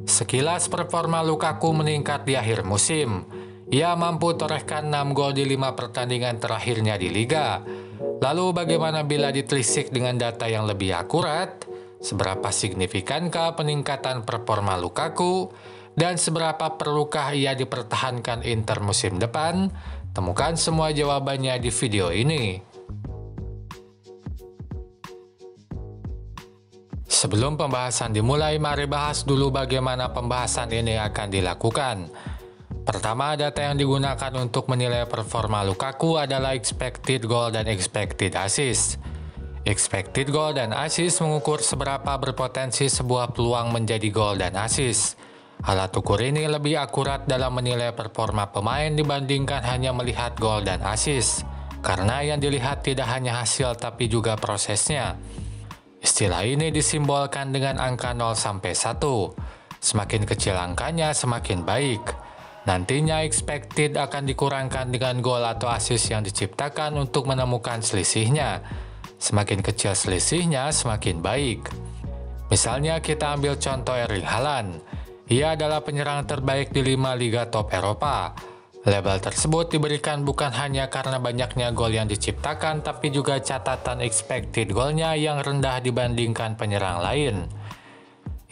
Sekilas performa Lukaku meningkat di akhir musim. Ia mampu torehkan 6 gol di 5 pertandingan terakhirnya di Liga. Lalu bagaimana bila ditelisik dengan data yang lebih akurat? Seberapa signifikankah peningkatan performa Lukaku? Dan seberapa perlukah ia dipertahankan Inter musim depan? Temukan semua jawabannya di video ini. Sebelum pembahasan dimulai, mari bahas dulu bagaimana pembahasan ini akan dilakukan. Pertama, data yang digunakan untuk menilai performa Lukaku adalah expected goal dan expected assist. Expected goal dan assist mengukur seberapa berpotensi sebuah peluang menjadi gol dan assist. Alat ukur ini lebih akurat dalam menilai performa pemain dibandingkan hanya melihat gol dan assist, karena yang dilihat tidak hanya hasil tapi juga prosesnya. Istilah ini disimbolkan dengan angka 0 sampai 1. Semakin kecil angkanya, semakin baik. Nantinya expected akan dikurangkan dengan gol atau assist yang diciptakan untuk menemukan selisihnya. Semakin kecil selisihnya, semakin baik. Misalnya kita ambil contoh Erling Haaland. Ia adalah penyerang terbaik di 5 liga top Eropa. Label tersebut diberikan bukan hanya karena banyaknya gol yang diciptakan, tapi juga catatan expected golnya yang rendah dibandingkan penyerang lain.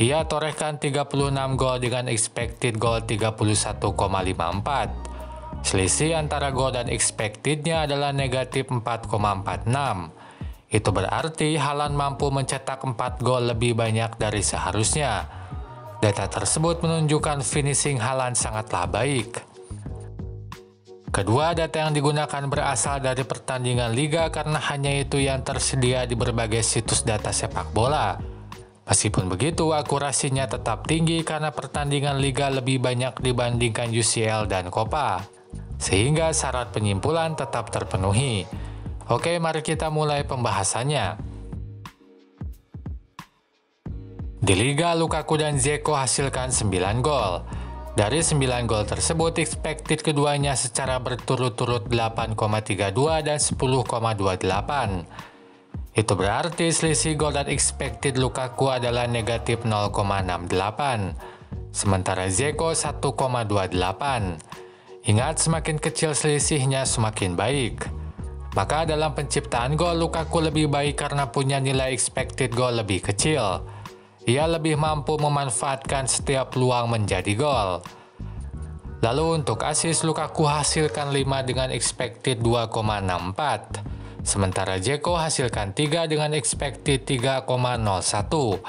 Ia torehkan 36 gol dengan expected goal 31,54. Selisih antara gol dan expectednya adalah negatif 4,46. Itu berarti Haaland mampu mencetak 4 gol lebih banyak dari seharusnya. Data tersebut menunjukkan finishing Haaland sangatlah baik. Kedua, data yang digunakan berasal dari pertandingan liga karena hanya itu yang tersedia di berbagai situs data sepak bola. Meskipun begitu, akurasinya tetap tinggi karena pertandingan liga lebih banyak dibandingkan UCL dan Copa, sehingga syarat penyimpulan tetap terpenuhi. Oke, mari kita mulai pembahasannya. Di Liga, Lukaku dan Dzeko hasilkan 9 gol. Dari 9 gol tersebut, expected keduanya secara berturut-turut 8,32 dan 10,28. Itu berarti selisih gol dan expected Lukaku adalah negatif 0,68. Sementara Dzeko 1,28. Ingat, semakin kecil selisihnya semakin baik. Maka dalam penciptaan gol, Lukaku lebih baik karena punya nilai expected gol lebih kecil. Ia lebih mampu memanfaatkan setiap peluang menjadi gol. Lalu untuk assist, Lukaku hasilkan 5 dengan expected 2,64. Sementara Dzeko hasilkan 3 dengan expected 3,01.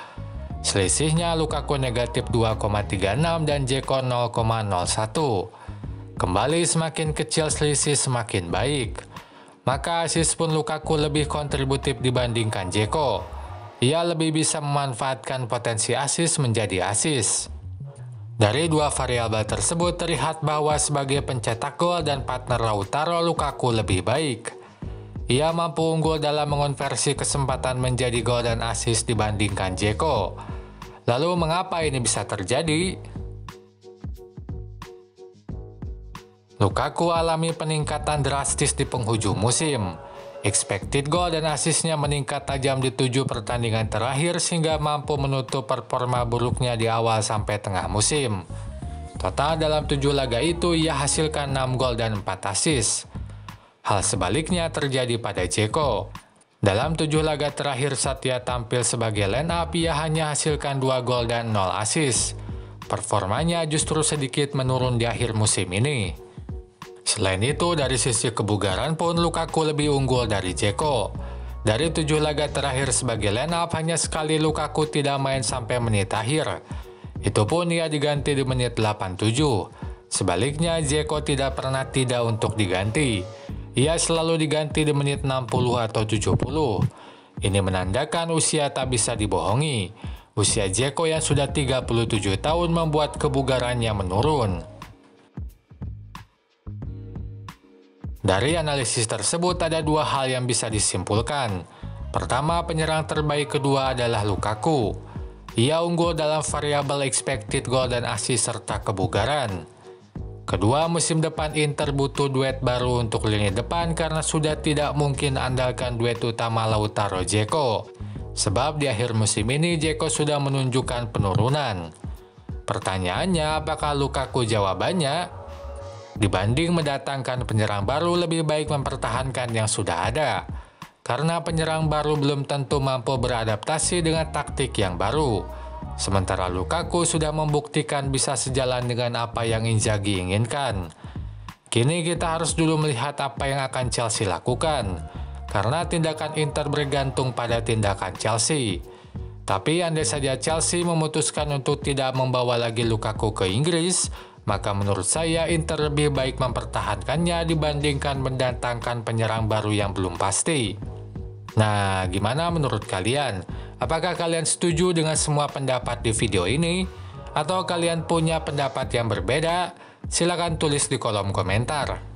Selisihnya Lukaku negatif 2,36 dan Dzeko 0,01. Kembali, semakin kecil selisih semakin baik. Maka assist pun Lukaku lebih kontributif dibandingkan Dzeko. Ia lebih bisa memanfaatkan potensi assist menjadi assist. Dari dua variabel tersebut terlihat bahwa sebagai pencetak gol dan partner Lautaro, Lukaku lebih baik. Ia mampu unggul dalam mengonversi kesempatan menjadi gol dan assist dibandingkan Dzeko. Lalu mengapa ini bisa terjadi? Lukaku alami peningkatan drastis di penghujung musim. Expected goal dan asisnya meningkat tajam di 7 pertandingan terakhir sehingga mampu menutup performa buruknya di awal sampai tengah musim. Total dalam 7 laga itu ia hasilkan 6 gol dan 4 asis. Hal sebaliknya terjadi pada Dzeko. Dalam 7 laga terakhir saat ia tampil sebagai line up, ia hanya hasilkan 2 gol dan 0 asis. Performanya justru sedikit menurun di akhir musim ini. Selain itu, dari sisi kebugaran pun Lukaku lebih unggul dari Dzeko. Dari 7 laga terakhir sebagai line up, hanya sekali Lukaku tidak main sampai menit akhir. Itu pun ia diganti di menit 87. Sebaliknya, Dzeko tidak pernah tidak untuk diganti. Ia selalu diganti di menit 60 atau 70. Ini menandakan usia tak bisa dibohongi. Usia Dzeko yang sudah 37 tahun membuat kebugarannya menurun. Dari analisis tersebut ada 2 hal yang bisa disimpulkan. Pertama, penyerang terbaik kedua adalah Lukaku. Ia unggul dalam variabel expected goal dan assist serta kebugaran. Kedua, musim depan Inter butuh duet baru untuk lini depan karena sudah tidak mungkin andalkan duet utama Lautaro Dzeko. Sebab di akhir musim ini Dzeko sudah menunjukkan penurunan. Pertanyaannya, apakah Lukaku? Jawabannya, dibanding mendatangkan penyerang baru, lebih baik mempertahankan yang sudah ada. Karena penyerang baru belum tentu mampu beradaptasi dengan taktik yang baru. Sementara Lukaku sudah membuktikan bisa sejalan dengan apa yang Inzaghi inginkan. Kini kita harus dulu melihat apa yang akan Chelsea lakukan. Karena tindakan Inter bergantung pada tindakan Chelsea. Tapi andai saja Chelsea memutuskan untuk tidak membawa lagi Lukaku ke Inggris, maka menurut saya Inter lebih baik mempertahankannya dibandingkan mendatangkan penyerang baru yang belum pasti. Nah, gimana menurut kalian? Apakah kalian setuju dengan semua pendapat di video ini? Atau kalian punya pendapat yang berbeda? Silakan tulis di kolom komentar.